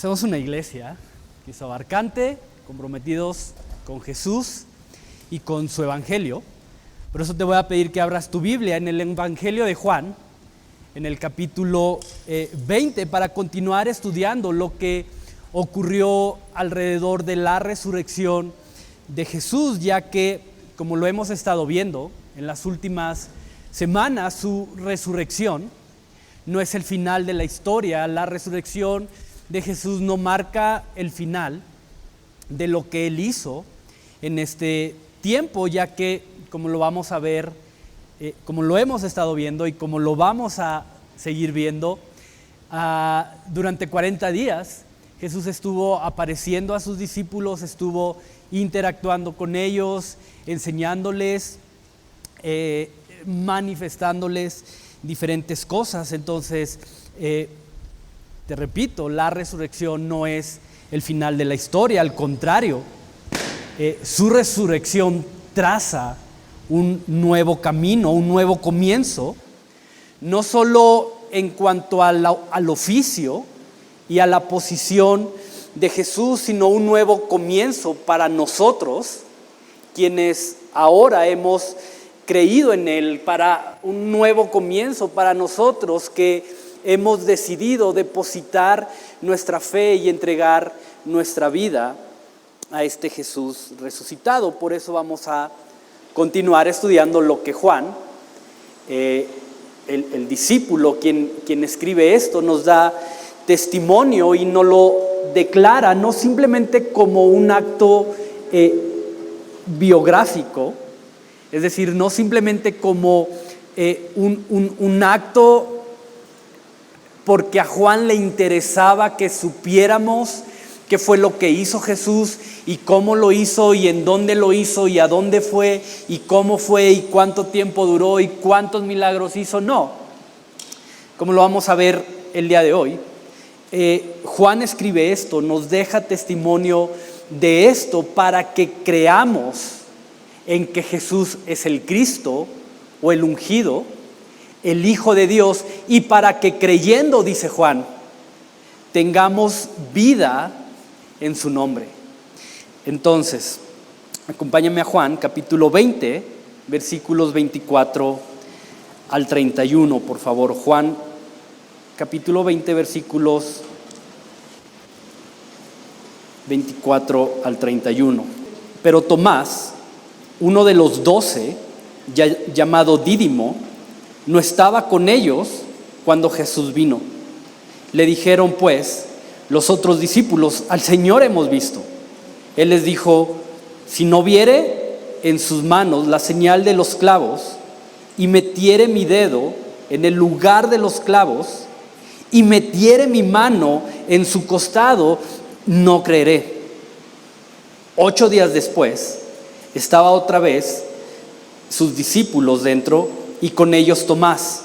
Somos una iglesia que es abarcante, comprometidos con Jesús y con su evangelio. Por eso te voy a pedir que abras tu Biblia en el Evangelio de Juan, en el capítulo 20, para continuar estudiando lo que ocurrió alrededor de la resurrección de Jesús, ya que, como lo hemos estado viendo en las últimas semanas, su resurrección no es el final de la historia. La resurrección de Jesús no marca el final de lo que Él hizo en este tiempo, ya que, como lo vamos a ver, como lo hemos estado viendo y como lo vamos a seguir viendo, durante 40 días Jesús estuvo apareciendo a sus discípulos, estuvo interactuando con ellos, enseñándoles, manifestándoles diferentes cosas. Entonces, te repito, la resurrección no es el final de la historia, al contrario, su resurrección traza un nuevo camino, un nuevo comienzo, no solo en cuanto al oficio y a la posición de Jesús, sino un nuevo comienzo para nosotros, quienes ahora hemos creído en Él, para un nuevo comienzo para nosotros que hemos decidido depositar nuestra fe y entregar nuestra vida a este Jesús resucitado. Por eso vamos a continuar estudiando lo que Juan, el discípulo, quien escribe esto, nos da testimonio y nos lo declara no simplemente como un acto biográfico, es decir, no simplemente como un acto porque a Juan le interesaba que supiéramos qué fue lo que hizo Jesús y cómo lo hizo y en dónde lo hizo y a dónde fue y cómo fue y cuánto tiempo duró y cuántos milagros hizo. No, como lo vamos a ver el día de hoy, Juan escribe esto, nos deja testimonio de esto para que creamos en que Jesús es el Cristo o el ungido, el Hijo de Dios, y para que creyendo, dice Juan, tengamos vida en su nombre. Entonces, acompáñame a Juan, capítulo 20, versículos 24 al 31, por favor. Juan, capítulo 20, versículos 24 al 31. Pero Tomás, uno de los 12, llamado Dídimo, no estaba con ellos cuando Jesús vino. Le dijeron pues los otros discípulos: al Señor hemos visto. Él les dijo: si no viere en sus manos la señal de los clavos, y metiere mi dedo en el lugar de los clavos, y metiere mi mano en su costado, no creeré. 8 días después, estaba otra vez sus discípulos dentro, y con ellos Tomás.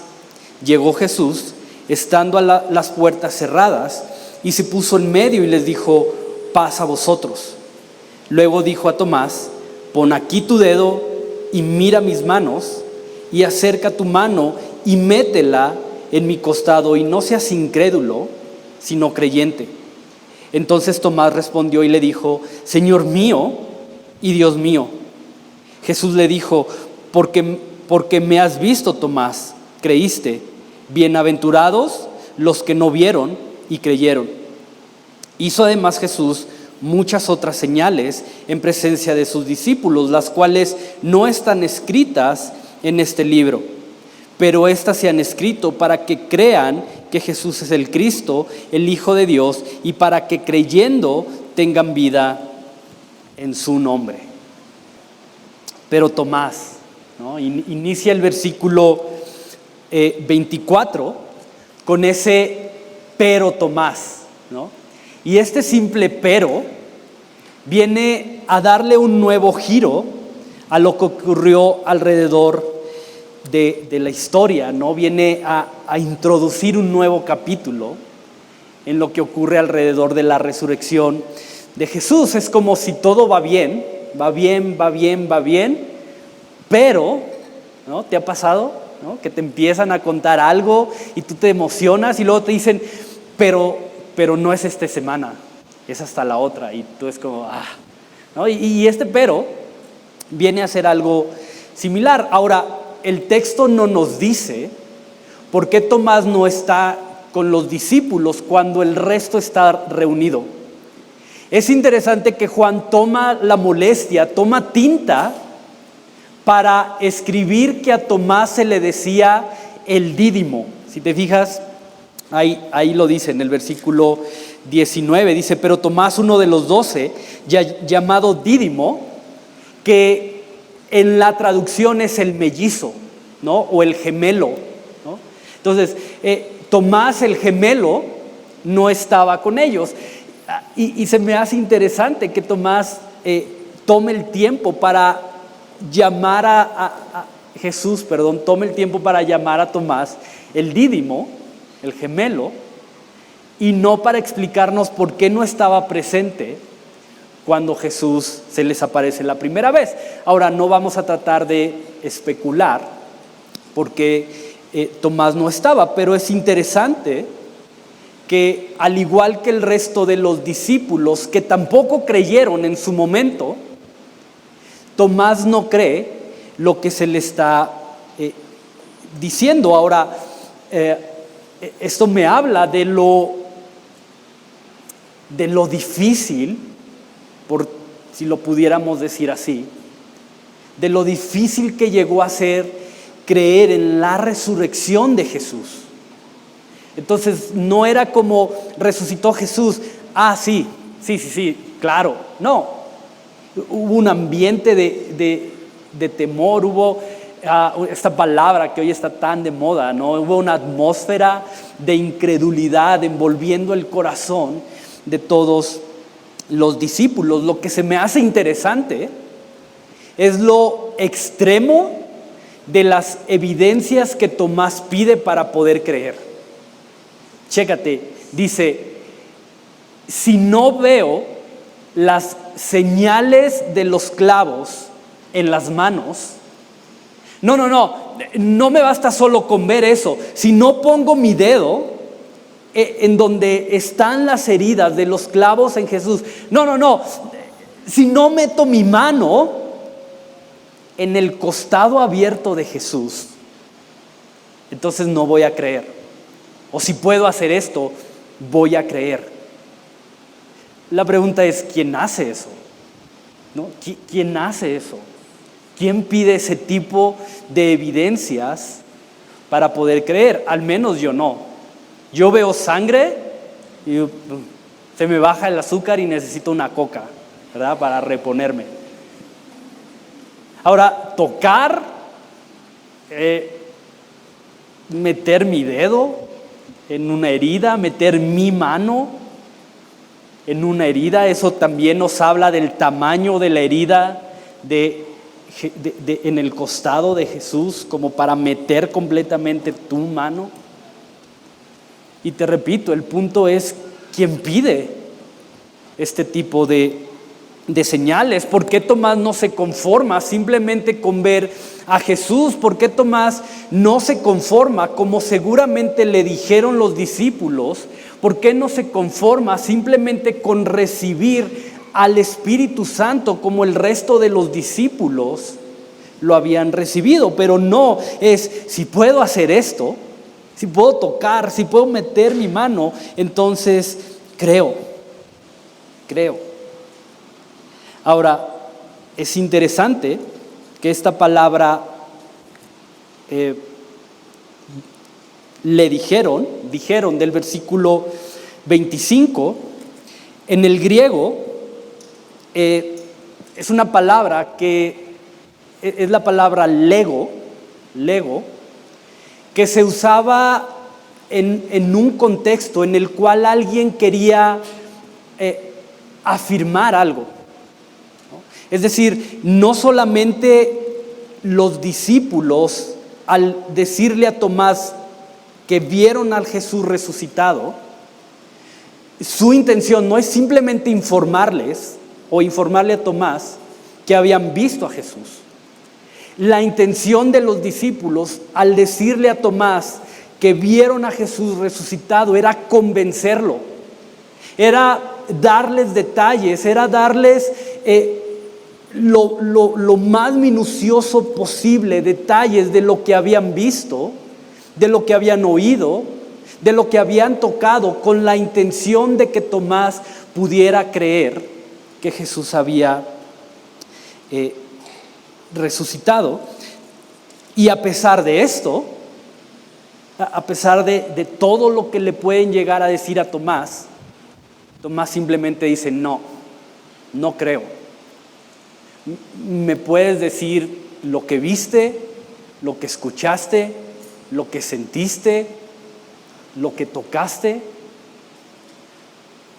Llegó Jesús, estando a las puertas cerradas, y se puso en medio y les dijo: paz a vosotros. Luego dijo a Tomás: pon aquí tu dedo y mira mis manos, y acerca tu mano y métela en mi costado, y no seas incrédulo, sino creyente. Entonces Tomás respondió y le dijo: Señor mío y Dios mío. Jesús le dijo: porque me has visto, Tomás, creíste. Bienaventurados los que no vieron y creyeron. Hizo además Jesús muchas otras señales en presencia de sus discípulos, las cuales no están escritas en este libro, pero estas se han escrito para que crean que Jesús es el Cristo, el Hijo de Dios, y para que creyendo tengan vida en su nombre. Pero Tomás, ¿no? Inicia el versículo 24 con ese pero Tomás, ¿no? Y este simple pero viene a darle un nuevo giro a lo que ocurrió alrededor de la historia, ¿no? Viene a introducir un nuevo capítulo en lo que ocurre alrededor de la resurrección de Jesús. Es como si todo va bien, pero, ¿no? ¿Te ha pasado, no? Que te empiezan a contar algo y tú te emocionas y luego te dicen: pero pero no es esta semana, es hasta la otra. Y tú es como, ¿no? Y este pero viene a ser algo similar. Ahora, el texto no nos dice por qué Tomás no está con los discípulos cuando el resto está reunido. Es interesante que Juan toma la molestia, toma tinta para escribir que a Tomás se le decía el Dídimo. Si te fijas, ahí lo dice en el versículo 19, dice, pero Tomás, uno de los 12, llamado Dídimo, que en la traducción es el mellizo, ¿no? O el gemelo, ¿no? Entonces, Tomás el gemelo no estaba con ellos. Y se me hace interesante que Tomás tome el tiempo para llamar a Jesús, tome el tiempo para llamar a Tomás el Dídimo, el gemelo, y no para explicarnos por qué no estaba presente cuando Jesús se les aparece la primera vez. Ahora, no vamos a tratar de especular porque Tomás no estaba, pero es interesante que al igual que el resto de los discípulos que tampoco creyeron en su momento, Tomás no cree lo que se le está diciendo. Ahora, esto me habla de lo difícil, por si lo pudiéramos decir así, de lo difícil que llegó a ser creer en la resurrección de Jesús. Entonces no era como resucitó Jesús, sí, claro, no. Hubo un ambiente de temor, hubo esta palabra que hoy está tan de moda, ¿no? Hubo una atmósfera de incredulidad envolviendo el corazón de todos los discípulos. Lo que se me hace interesante es lo extremo de las evidencias que Tomás pide para poder creer. Chécate, dice, si no veo las señales de los clavos en las manos, no me basta solo con ver eso. Si no pongo mi dedo en donde están las heridas de los clavos en Jesús, si no meto mi mano en el costado abierto de Jesús, entonces no voy a creer. O si puedo hacer esto, voy a creer. La pregunta es, ¿quién hace eso? ¿No? ¿Quién hace eso? ¿Quién pide ese tipo de evidencias para poder creer? Al menos yo no. Yo veo sangre y se me baja el azúcar y necesito una coca, ¿verdad? Para reponerme. Ahora, tocar, meter mi dedo en una herida, meter mi mano en una herida, eso también nos habla del tamaño de la herida en el costado de Jesús, como para meter completamente tu mano. Y te repito, el punto es quién pide este tipo de señales. ¿Por qué Tomás no se conforma simplemente con ver a Jesús? ¿Por qué Tomás no se conforma como seguramente le dijeron los discípulos? ¿Por qué no se conforma simplemente con recibir al Espíritu Santo como el resto de los discípulos lo habían recibido? Pero no es, si puedo hacer esto, si puedo tocar, si puedo meter mi mano, entonces creo. Ahora, es interesante que esta palabra le dijeron del versículo 25, en el griego es una palabra que es la palabra lego, que se usaba en un contexto en el cual alguien quería afirmar algo. Es decir, no solamente los discípulos, al decirle a Tomás que vieron al Jesús resucitado, su intención no es simplemente informarles o informarle a Tomás que habían visto a Jesús. La intención de los discípulos al decirle a Tomás que vieron a Jesús resucitado era convencerlo Era darles detalles, era darles lo más minucioso posible, detalles de lo que habían visto, de lo que habían oído, de lo que habían tocado, con la intención de que Tomás pudiera creer que Jesús había resucitado. Y a pesar de esto, a pesar de todo lo que le pueden llegar a decir a Tomás, Tomás simplemente dice: no creo. ¿Me puedes decir lo que viste, lo que escuchaste, lo que sentiste, lo que tocaste?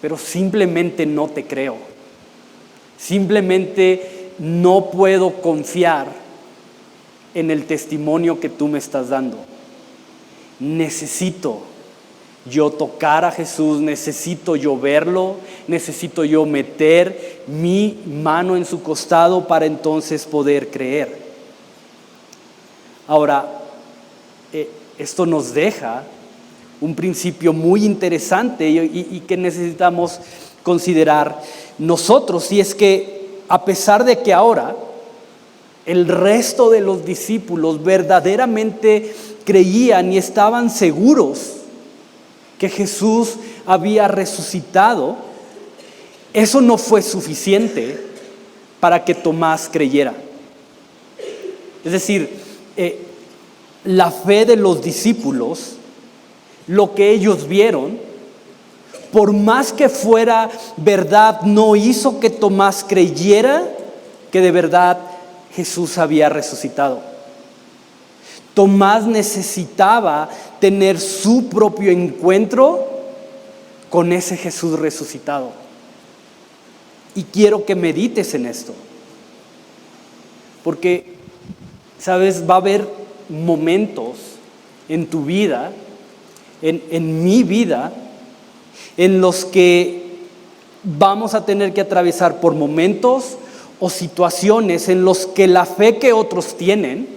Pero simplemente no te creo. Simplemente no puedo confiar en el testimonio que tú me estás dando. Necesito yo tocar a Jesús, necesito yo verlo, necesito yo meter mi mano en su costado para entonces poder creer. Ahora, esto nos deja un principio muy interesante y que necesitamos considerar nosotros, y es que a pesar de que ahora el resto de los discípulos verdaderamente creían y estaban seguros que Jesús había resucitado, eso no fue suficiente para que Tomás creyera. Es decir, la fe de los discípulos, lo que ellos vieron, por más que fuera verdad, no hizo que Tomás creyera que de verdad Jesús había resucitado. Tomás necesitaba tener su propio encuentro con ese Jesús resucitado. Y quiero que medites en esto. Porque, ¿sabes? Va a haber momentos en tu vida, en mi vida, en los que vamos a tener que atravesar por momentos o situaciones en los que la fe que otros tienen,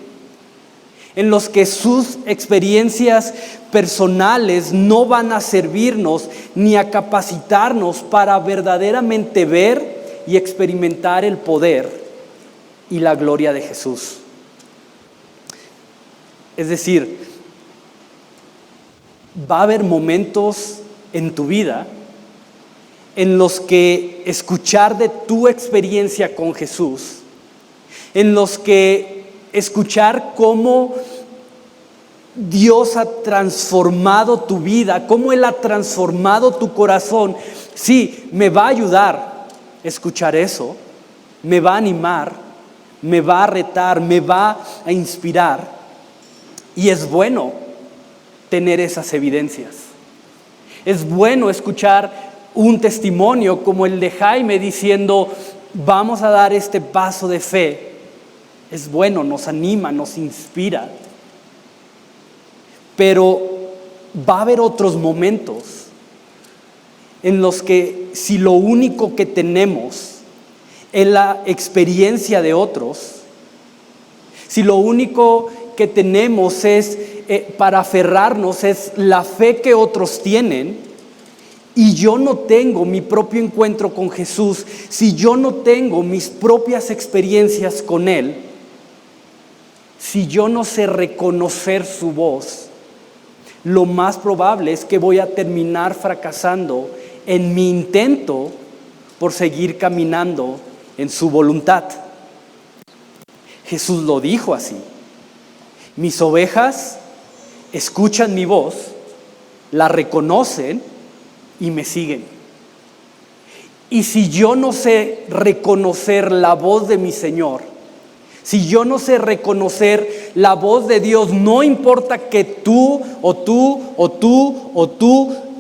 en los que sus experiencias personales no van a servirnos ni a capacitarnos para verdaderamente ver y experimentar el poder y la gloria de Jesús. Es decir, va a haber momentos en tu vida en los que escuchar de tu experiencia con Jesús, en los que escuchar cómo Dios ha transformado tu vida, cómo Él ha transformado tu corazón, sí, me va a ayudar a escuchar eso, me va a animar, me va a retar, me va a inspirar. Y es bueno tener esas evidencias. Es bueno escuchar un testimonio como el de Jaime diciendo: vamos a dar este paso de fe. Es bueno, nos anima, nos inspira. Pero va a haber otros momentos en los que, si lo único que tenemos es la experiencia de otros, si lo único que tenemos es para aferrarnos es la fe que otros tienen, y yo no tengo mi propio encuentro con Jesús, si yo no tengo mis propias experiencias con Él, si yo no sé reconocer su voz, lo más probable es que voy a terminar fracasando en mi intento por seguir caminando en su voluntad. Jesús lo dijo así: mis ovejas escuchan mi voz, la reconocen y me siguen. Y si yo no sé reconocer la voz de mi Señor, si yo no sé reconocer la voz de Dios, no importa que tú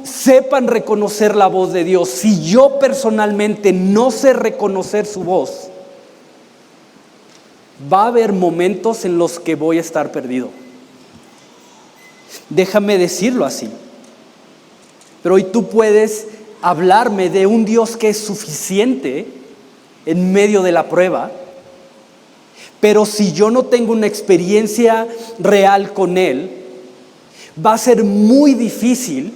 sepan reconocer la voz de Dios, si yo personalmente no sé reconocer su voz, va a haber momentos en los que voy a estar perdido. Déjame decirlo así. Pero hoy tú puedes hablarme de un Dios que es suficiente en medio de la prueba, pero si yo no tengo una experiencia real con Él, va a ser muy difícil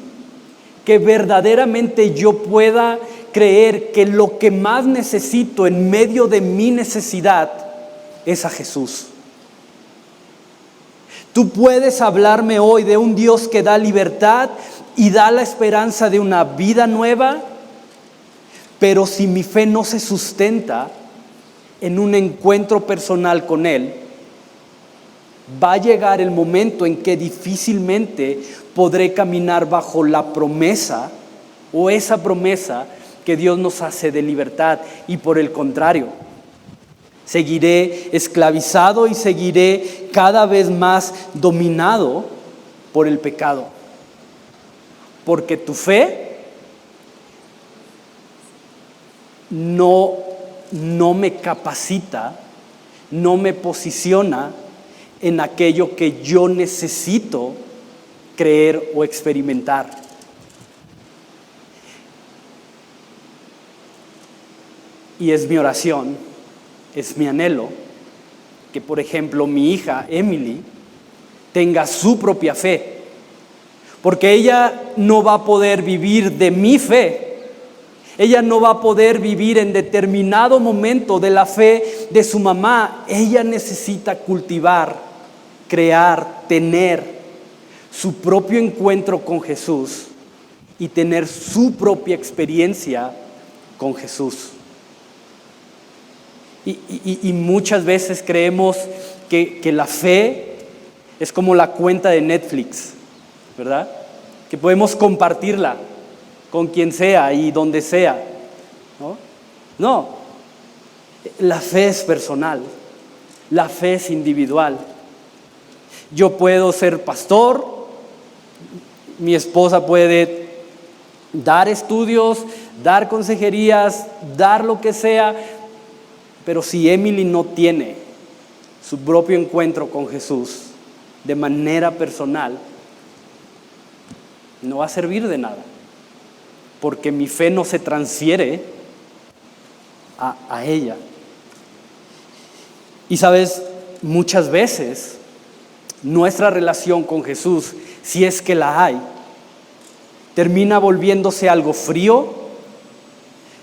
que verdaderamente yo pueda creer que lo que más necesito en medio de mi necesidad es a Jesús. Tú puedes hablarme hoy de un Dios que da libertad y da la esperanza de una vida nueva, pero si mi fe no se sustenta en un encuentro personal con Él, va a llegar el momento en que difícilmente podré caminar bajo la promesa o esa promesa que Dios nos hace de libertad, y por el contrario, seguiré esclavizado y seguiré cada vez más dominado por el pecado. Porque tu fe no me capacita, no me posiciona en aquello que yo necesito creer o experimentar. Y es mi oración, es mi anhelo, que por ejemplo mi hija Emily tenga su propia fe, porque ella no va a poder vivir de mi fe, ella no va a poder vivir en determinado momento de la fe de su mamá. Ella necesita cultivar, crear, tener su propio encuentro con Jesús y tener su propia experiencia con Jesús. Y muchas veces creemos que la fe es como la cuenta de Netflix, ¿verdad? Que podemos compartirla con quien sea y donde sea, ¿no? No, la fe es personal, la fe es individual. Yo puedo ser pastor, mi esposa puede dar estudios, dar consejerías, dar lo que sea, pero si Emily no tiene su propio encuentro con Jesús de manera personal, no va a servir de nada, porque mi fe no se transfiere a ella. Y sabes, muchas veces nuestra relación con Jesús, si es que la hay, termina volviéndose algo frío.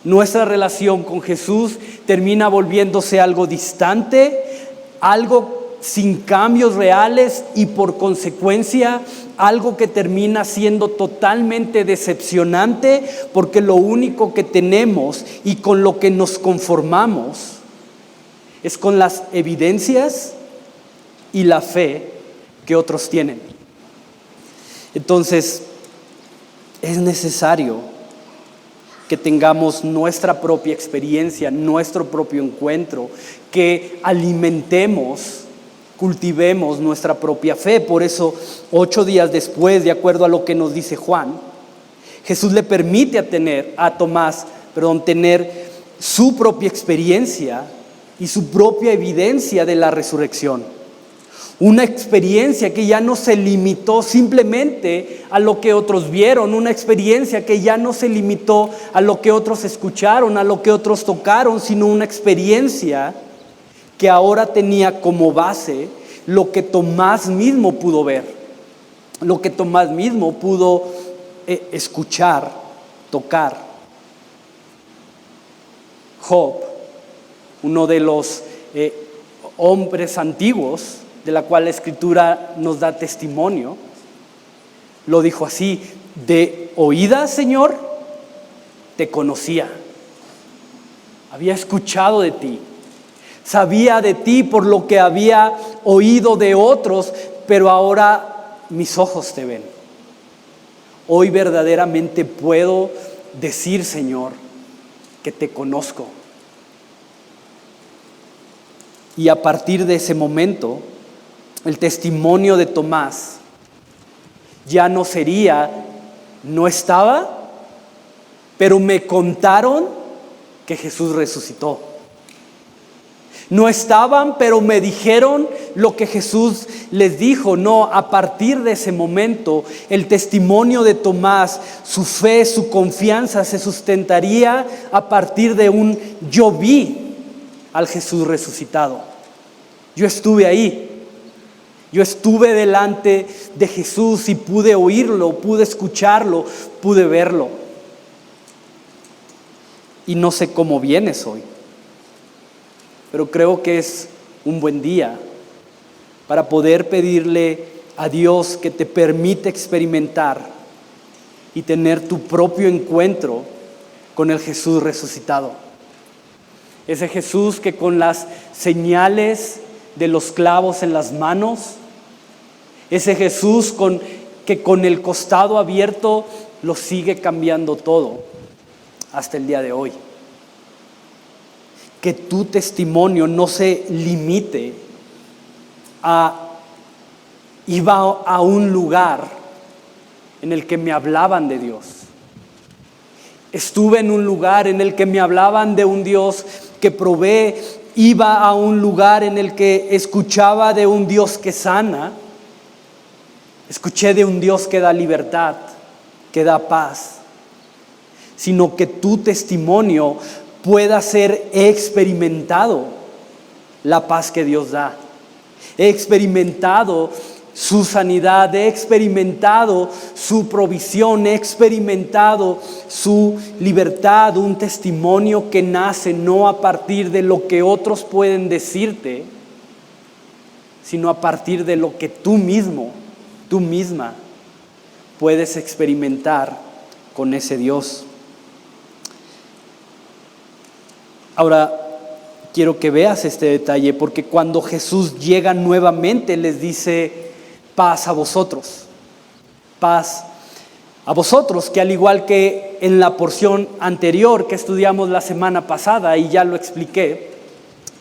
Nuestra relación con Jesús termina volviéndose algo distante, algo sin cambios reales y por consecuencia algo que termina siendo totalmente decepcionante, porque lo único que tenemos y con lo que nos conformamos es con las evidencias y la fe que otros tienen. Entonces, es necesario que tengamos nuestra propia experiencia, nuestro propio encuentro, que alimentemos, cultivemos nuestra propia fe. Por eso, 8 días después, de acuerdo a lo que nos dice Juan, Jesús le permite a Tomás tener su propia experiencia y su propia evidencia de la resurrección. Una experiencia que ya no se limitó simplemente a lo que otros vieron, una experiencia que ya no se limitó a lo que otros escucharon, a lo que otros tocaron, sino una experiencia que ahora tenía como base lo que Tomás mismo pudo ver, lo que Tomás mismo pudo escuchar, tocar. Job, uno de los hombres antiguos de la cual la Escritura nos da testimonio, lo dijo así: de oídas, Señor, te conocía, había escuchado de ti, sabía de ti por lo que había oído de otros, pero ahora mis ojos te ven. Hoy verdaderamente puedo decir, Señor, que te conozco. Y a partir de ese momento, el testimonio de Tomás ya no sería, no estaba, pero me contaron que Jesús resucitó. No estaban, pero me dijeron lo que Jesús les dijo. No, a partir de ese momento, el testimonio de Tomás, su fe, su confianza se sustentaría a partir de un yo vi al Jesús resucitado. Yo estuve ahí. Yo estuve delante de Jesús y pude oírlo, pude escucharlo, pude verlo. Y no sé cómo vienes hoy, pero creo que es un buen día para poder pedirle a Dios que te permita experimentar y tener tu propio encuentro con el Jesús resucitado. Ese Jesús que con las señales de los clavos en las manos, ese Jesús que con el costado abierto lo sigue cambiando todo hasta el día de hoy. Que tu testimonio no se limite a iba a un lugar en el que me hablaban de Dios. Estuve en un lugar en el que me hablaban de un Dios que provee. Iba a un lugar en el que escuchaba de un Dios que sana. Escuché de un Dios que da libertad, que da paz. Sino que tu testimonio pueda ser: he experimentado la paz que Dios da. He experimentado su sanidad, he experimentado su provisión, he experimentado su libertad. Un testimonio que nace no a partir de lo que otros pueden decirte, sino a partir de lo que tú mismo, tú misma puedes experimentar con ese Dios. Ahora, quiero que veas este detalle, porque cuando Jesús llega nuevamente les dice: paz a vosotros, paz a vosotros, que al igual que en la porción anterior que estudiamos la semana pasada, y ya lo expliqué,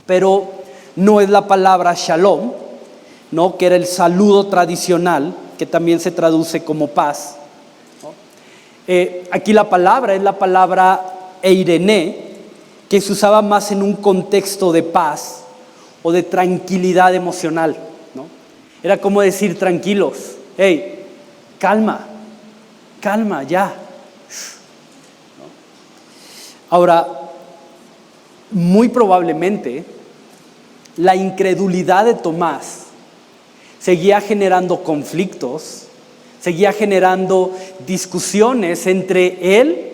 pero no es la palabra shalom, ¿no?, que era el saludo tradicional, que también se traduce como paz, ¿no? Aquí la palabra es la palabra eirene, que se usaba más en un contexto de paz o de tranquilidad emocional, ¿no? Era como decir: tranquilos, hey, calma, ya, ¿no? Ahora, muy probablemente la incredulidad de Tomás seguía generando conflictos, seguía generando discusiones entre él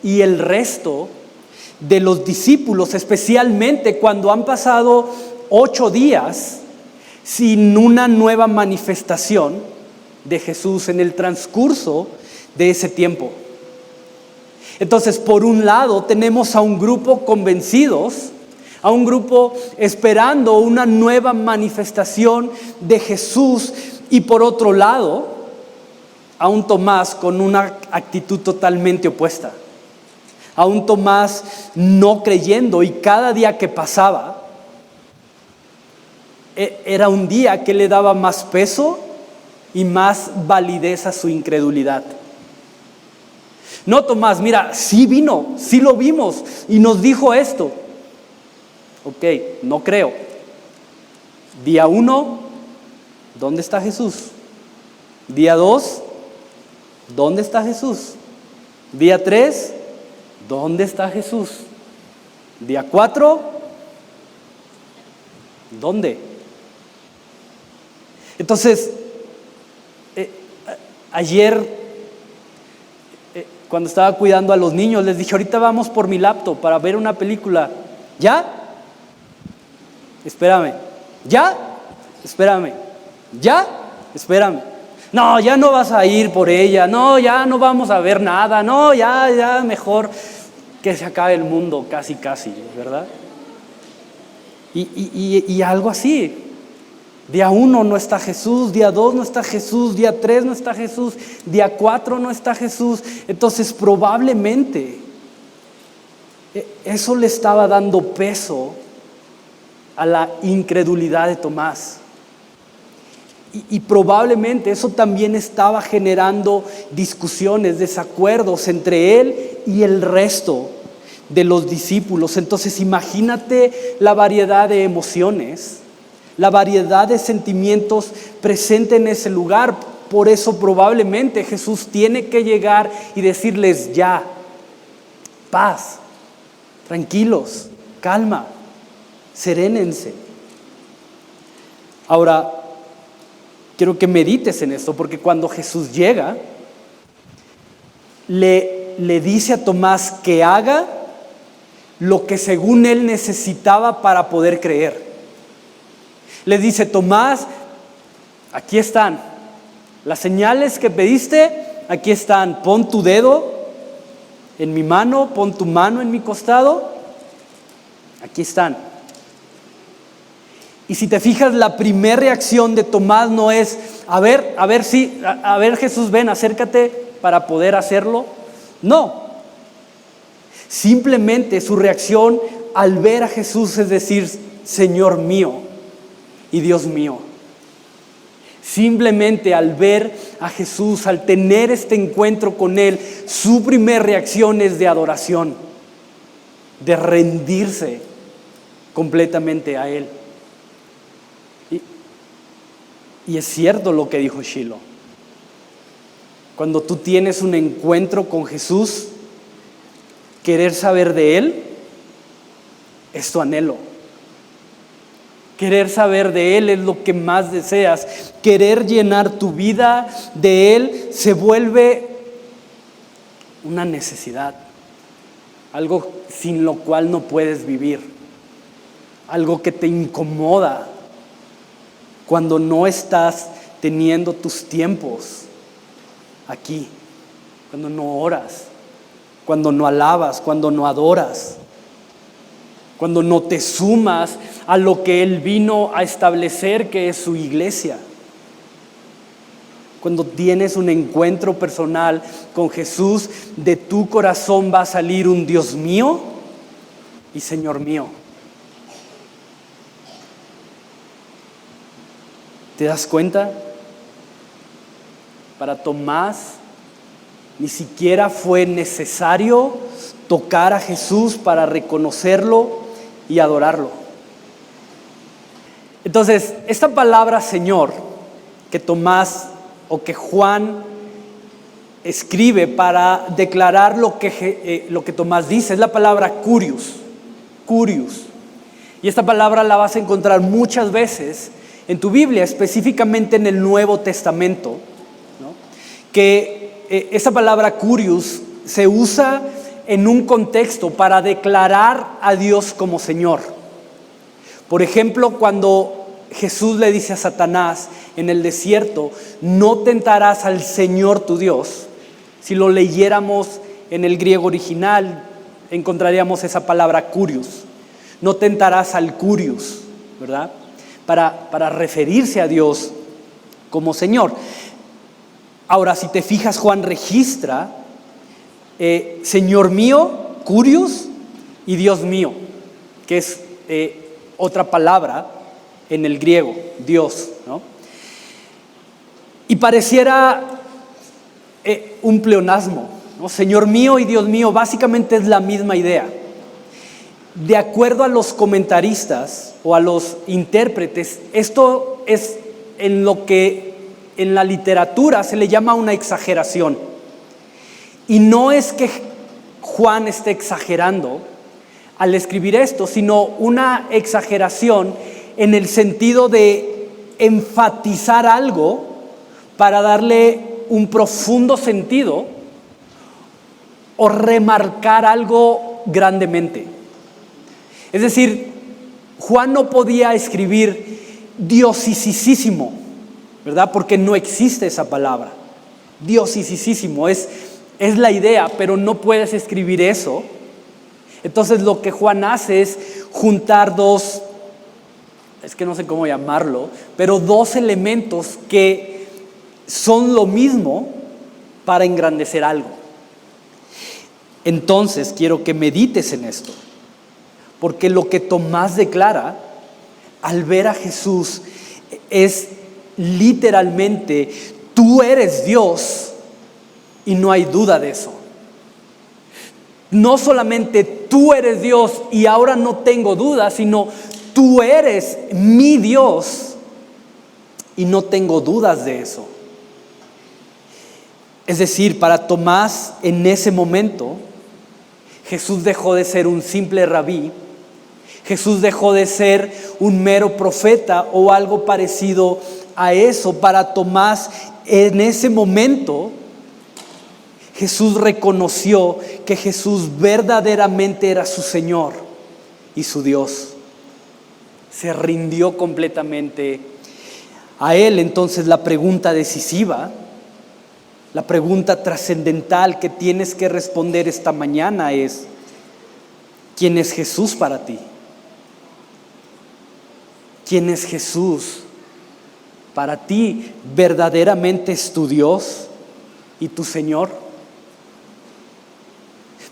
y el resto de los discípulos, especialmente cuando han pasado 8 días sin una nueva manifestación de Jesús en el transcurso de ese tiempo. Entonces, por un lado tenemos a un grupo convencidos, a un grupo esperando una nueva manifestación de Jesús, y por otro lado a un Tomás con una actitud totalmente opuesta, a un Tomás no creyendo, y cada día que pasaba era un día que le daba más peso y más validez a su incredulidad. No, Tomás, mira, sí vino, sí lo vimos y nos dijo esto. Ok, no creo. Día 1, ¿dónde está Jesús? Día 2, ¿dónde está Jesús? Día 3, ¿dónde está Jesús? Día 4, ¿dónde? Entonces, ayer cuando estaba cuidando a los niños les dije: ahorita vamos por mi laptop para ver una película. ¿Ya? Espérame. ¿Ya? Espérame. ¿Ya? Espérame. No, ya no vas a ir por ella. No, ya no vamos a ver nada. No, ya mejor que se acabe el mundo, casi, ¿verdad? Y algo así. Día 1 no está Jesús, día 2 no está Jesús, día 3 no está Jesús, día 4 no está Jesús. Entonces probablemente eso le estaba dando peso a la incredulidad de Tomás. Y probablemente eso también estaba generando discusiones, desacuerdos entre él y el resto de los discípulos. Entonces imagínate la variedad de emociones, la variedad de sentimientos presente en ese lugar. Por eso probablemente Jesús tiene que llegar y decirles: ya, paz, tranquilos, calma, serénense. Ahora, quiero que medites en esto, porque cuando Jesús llega, le dice a Tomás que haga lo que según él necesitaba para poder creer. Le dice: Tomás, aquí están las señales que pediste, aquí están, pon tu dedo en mi mano, pon tu mano en mi costado, aquí están. Y si te fijas, la primera reacción de Tomás no es, a ver Jesús, ven, acércate para poder hacerlo. No, simplemente su reacción al ver a Jesús es decir: Señor mío y Dios mío. Simplemente al ver a Jesús, al tener este encuentro con Él, su primera reacción es de adoración, de rendirse completamente a Él. Y es cierto lo que dijo Shiloh. Cuando tú tienes un encuentro con Jesús, querer saber de Él es tu anhelo. Querer saber de Él es lo que más deseas. Querer llenar tu vida de Él se vuelve una necesidad. Algo sin lo cual no puedes vivir. Algo que te incomoda cuando no estás teniendo tus tiempos aquí. Cuando no oras, cuando no alabas, cuando no adoras, cuando no te sumas a lo que Él vino a establecer, que es su iglesia. Cuando tienes un encuentro personal con Jesús, de tu corazón va a salir un Dios mío y Señor mío. ¿Te das cuenta? Para Tomás ni siquiera fue necesario tocar a Jesús para reconocerlo y adorarlo. Entonces, esta palabra Señor que Tomás o que Juan escribe para declarar lo que Tomás dice es la palabra curious. Y esta palabra la vas a encontrar muchas veces en tu Biblia, específicamente en el Nuevo Testamento, ¿no? Que esa palabra curious se usa en un contexto para declarar a Dios como Señor. Por ejemplo, cuando Jesús le dice a Satanás en el desierto: no tentarás al Señor tu Dios. Si lo leyéramos en el griego original, encontraríamos esa palabra curious. No tentarás al curious, ¿verdad? Para referirse a Dios como Señor. Ahora, si te fijas, Juan registra Señor mío, curious, y Dios mío, que es otra palabra en el griego, Dios, ¿no? Y pareciera un pleonasmo, ¿no? Señor mío y Dios mío, básicamente es la misma idea. De acuerdo a los comentaristas o a los intérpretes, esto es en lo que en la literatura se le llama una exageración. Y no es que Juan esté exagerando al escribir esto, sino una exageración en el sentido de enfatizar algo para darle un profundo sentido o remarcar algo grandemente. Es decir, Juan no podía escribir diosisísimo, ¿verdad? Porque no existe esa palabra. Diosisísimo es la idea, pero no puedes escribir eso. Entonces lo que Juan hace es juntar dos, es que no sé cómo llamarlo, pero dos elementos que son lo mismo para engrandecer algo. Entonces quiero que medites en esto, porque lo que Tomás declara al ver a Jesús es literalmente: tú eres Dios y no hay duda de eso. No solamente tú eres Dios y ahora no tengo duda, sino tú eres mi Dios y no tengo dudas de eso. Es decir, para Tomás en ese momento, Jesús dejó de ser un simple rabí. Jesús dejó de ser un mero profeta o algo parecido a eso, para Tomás, en ese momento, Jesús reconoció que Jesús verdaderamente era su Señor y su Dios. Se rindió completamente a Él. Entonces la pregunta decisiva, la pregunta trascendental que tienes que responder esta mañana es: ¿quién es Jesús para ti? ¿Quién es Jesús para ti? ¿Verdaderamente es tu Dios y tu Señor?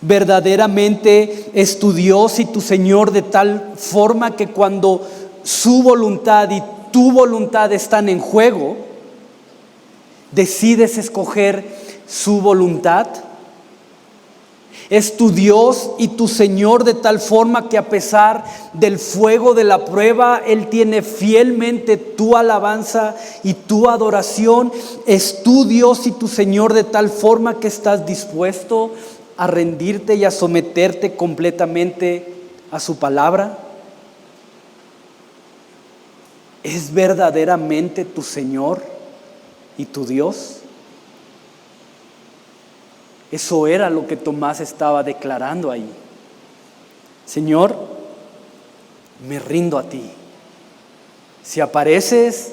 ¿Verdaderamente es tu Dios y tu Señor de tal forma que cuando su voluntad y tu voluntad están en juego, decides escoger su voluntad? ¿Es tu Dios y tu Señor de tal forma que a pesar del fuego de la prueba, Él tiene fielmente tu alabanza y tu adoración? ¿Es tu Dios y tu Señor de tal forma que estás dispuesto a rendirte y a someterte completamente a su palabra? ¿Es verdaderamente tu Señor y tu Dios? Eso era lo que Tomás estaba declarando ahí. Señor, me rindo a ti. Si apareces,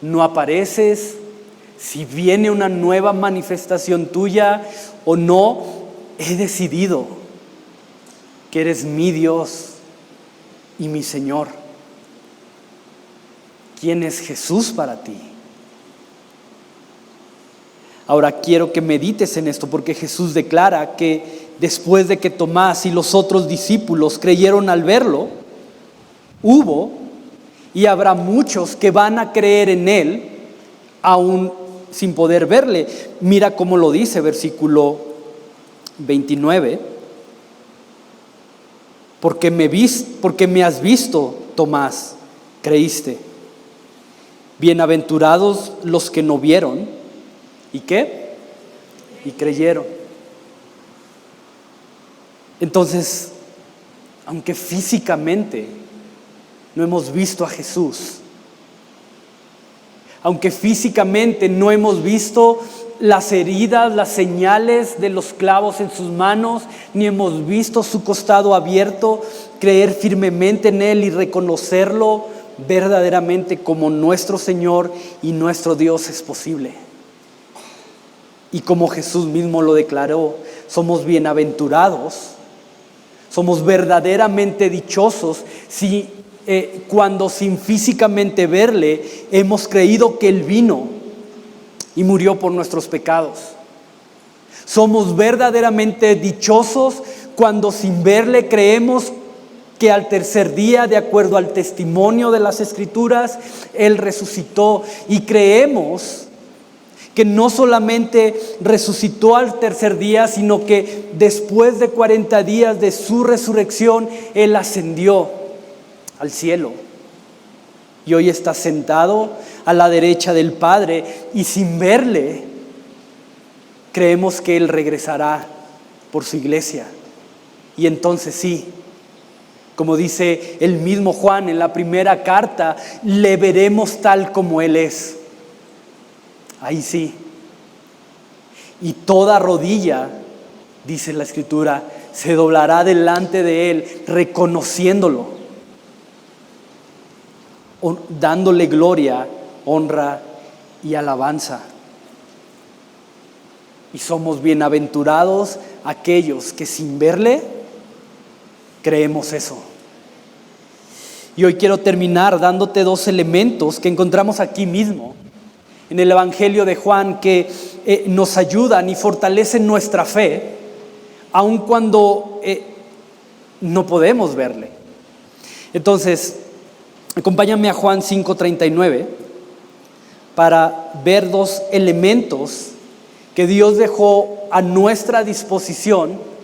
no apareces, si viene una nueva manifestación tuya o no, he decidido que eres mi Dios y mi Señor. ¿Quién es Jesús para ti? Ahora quiero que medites en esto, porque Jesús declara que después de que Tomás y los otros discípulos creyeron al verlo, hubo y habrá muchos que van a creer en Él aún sin poder verle. Mira cómo lo dice, versículo 29. Porque me has visto, Tomás, creíste. Bienaventurados los que no vieron. ¿Y qué? Y creyeron. Entonces, aunque físicamente no hemos visto a Jesús, aunque físicamente no hemos visto las heridas, las señales de los clavos en sus manos, ni hemos visto su costado abierto, creer firmemente en Él y reconocerlo verdaderamente como nuestro Señor y nuestro Dios es posible. Y como Jesús mismo lo declaró, somos bienaventurados, somos verdaderamente dichosos si cuando sin físicamente verle hemos creído que Él vino y murió por nuestros pecados. Somos verdaderamente dichosos cuando sin verle creemos que al tercer día, de acuerdo al testimonio de las Escrituras, Él resucitó, y creemos que no solamente resucitó al tercer día, sino que después de 40 días de su resurrección, Él ascendió al cielo. Y hoy está sentado a la derecha del Padre, y sin verle, creemos que Él regresará por su iglesia. Y entonces sí, como dice el mismo Juan en la primera carta, le veremos tal como Él es. Ahí sí. Y toda rodilla, dice la Escritura, se doblará delante de Él, reconociéndolo, dándole gloria, honra y alabanza. Y somos bienaventurados aquellos que sin verle creemos eso. Y hoy quiero terminar dándote dos elementos que encontramos aquí mismo en el Evangelio de Juan, que nos ayudan y fortalecen nuestra fe, aun cuando no podemos verle. Entonces, acompáñame a Juan 5:39 para ver dos elementos que Dios dejó a nuestra disposición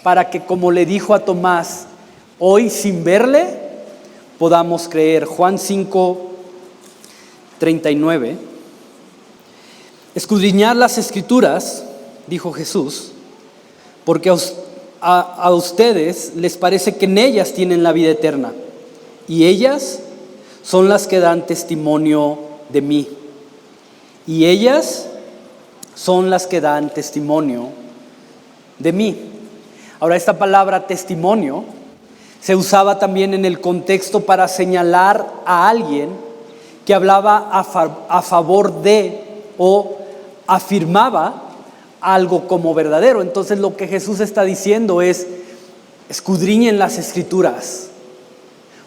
para que, como le dijo a Tomás, hoy sin verle podamos creer. Juan 5:39. Escudriñad las Escrituras, dijo Jesús, porque a ustedes les parece que en ellas tienen la vida eterna, y ellas son las que dan testimonio de mí. Y ellas son las que dan testimonio de mí. Ahora, esta palabra testimonio se usaba también en el contexto para señalar a alguien que hablaba a favor de o afirmaba algo como verdadero. Entonces lo que Jesús está diciendo es: escudriñen las Escrituras,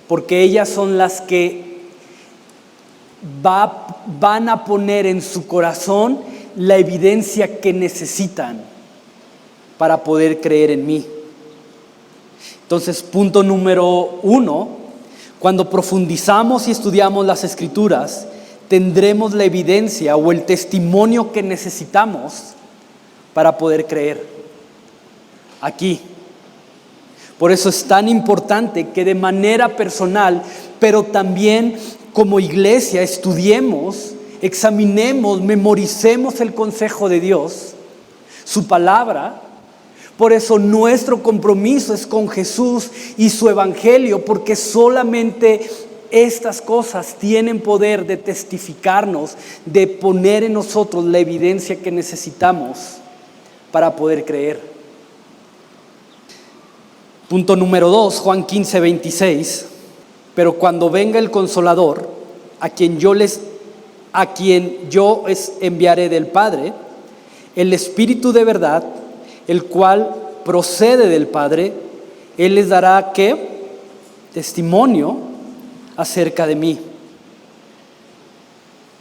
porque ellas son las que van a poner en su corazón la evidencia que necesitan para poder creer en mí. Entonces, punto número 1, cuando profundizamos y estudiamos las Escrituras, tendremos la evidencia o el testimonio que necesitamos para poder creer aquí. Por eso es tan importante que de manera personal, pero también como iglesia, estudiemos, examinemos, memoricemos el consejo de Dios, su palabra. Por eso nuestro compromiso es con Jesús y su evangelio, porque solamente estas cosas tienen poder de testificarnos, de poner en nosotros la evidencia que necesitamos para poder creer. Punto número 2, Juan 15, 26. Pero cuando venga el Consolador, a quien yo enviaré del Padre, el Espíritu de verdad, el cual procede del Padre, Él les dará ¿qué? Testimonio acerca de mí.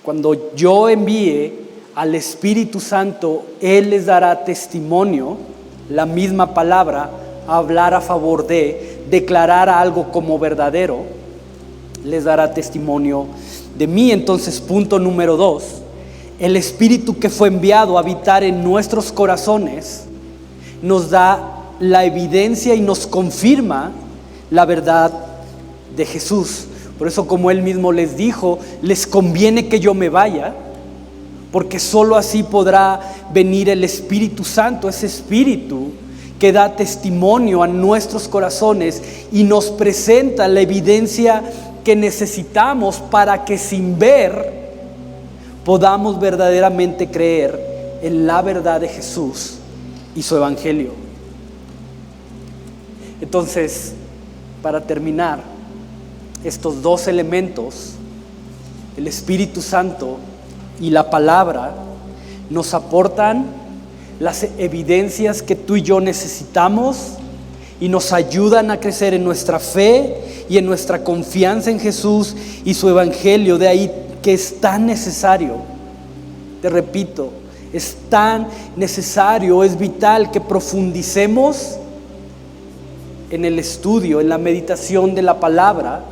Cuando yo envíe al Espíritu Santo, Él les dará testimonio, la misma palabra, hablar a favor de, declarar algo como verdadero, les dará testimonio de mí. Entonces, punto número 2, el Espíritu que fue enviado a habitar en nuestros corazones nos da la evidencia y nos confirma la verdad de Jesús. Por eso, como Él mismo les dijo, les conviene que yo me vaya, porque solo así podrá venir el Espíritu Santo, ese Espíritu que da testimonio a nuestros corazones y nos presenta la evidencia que necesitamos para que sin ver podamos verdaderamente creer en la verdad de Jesús y su evangelio. Entonces, para terminar, estos dos elementos, el Espíritu Santo y la palabra, nos aportan las evidencias que tú y yo necesitamos y nos ayudan a crecer en nuestra fe y en nuestra confianza en Jesús y su evangelio. De ahí que es tan necesario, te repito, es tan necesario, es vital que profundicemos en el estudio, en la meditación de la palabra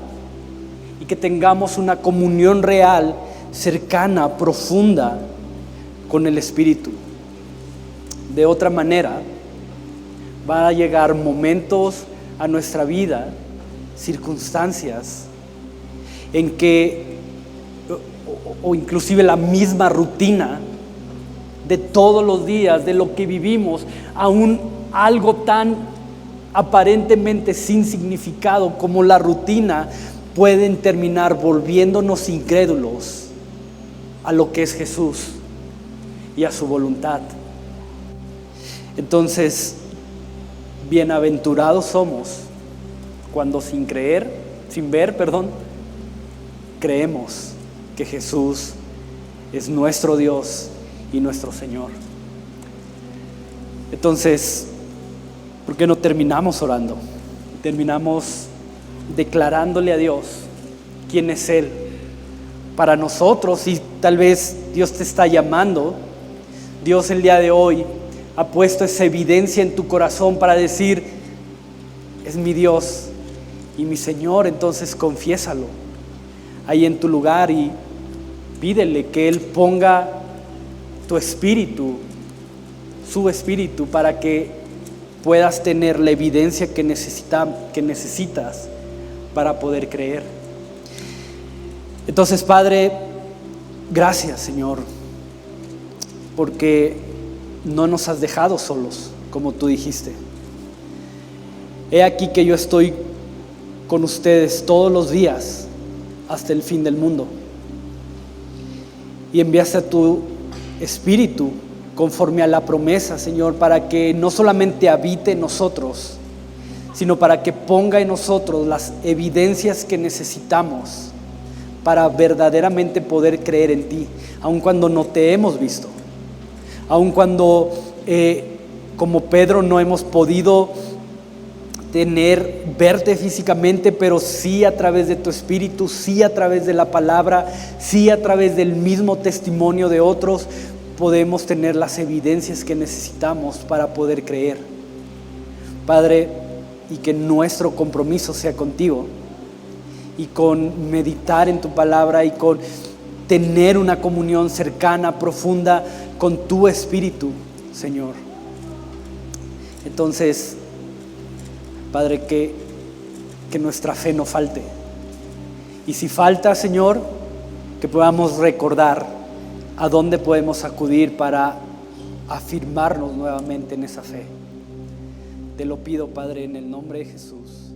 y que tengamos una comunión real, cercana, profunda con el Espíritu. De otra manera, van a llegar momentos a nuestra vida, circunstancias en que, o inclusive la misma rutina de todos los días, de lo que vivimos, aún algo tan aparentemente sin significado como la rutina, pueden terminar volviéndonos incrédulos a lo que es Jesús y a su voluntad. Entonces, bienaventurados somos cuando sin ver, creemos que Jesús es nuestro Dios y nuestro Señor. Entonces, ¿por qué no terminamos orando? Terminamos declarándole a Dios quién es Él para nosotros. Y tal vez Dios te está llamando. Dios el día de hoy ha puesto esa evidencia en tu corazón para decir: es mi Dios y mi Señor. Entonces confiésalo ahí en tu lugar y pídele que Él ponga tu espíritu, su espíritu, para que puedas tener la evidencia que necesitas para poder creer. Entonces, Padre, gracias, Señor, porque no nos has dejado solos, como tú dijiste. He aquí que yo estoy con ustedes todos los días hasta el fin del mundo. y enviaste a tu Espíritu conforme a la promesa, Señor, para que no solamente habite en nosotros, sino para que ponga en nosotros las evidencias que necesitamos para verdaderamente poder creer en ti, aun cuando no te hemos visto, aun cuando como Pedro no hemos podido verte físicamente, pero sí a través de tu Espíritu, sí a través de la palabra, sí a través del mismo testimonio de otros, podemos tener las evidencias que necesitamos para poder creer. Padre, y que nuestro compromiso sea contigo y con meditar en tu palabra y con tener una comunión cercana, profunda con tu Espíritu, Señor. Entonces, Padre, que nuestra fe no falte. Y si falta, Señor, que podamos recordar a dónde podemos acudir para afirmarnos nuevamente en esa fe. Te lo pido, Padre, en el nombre de Jesús.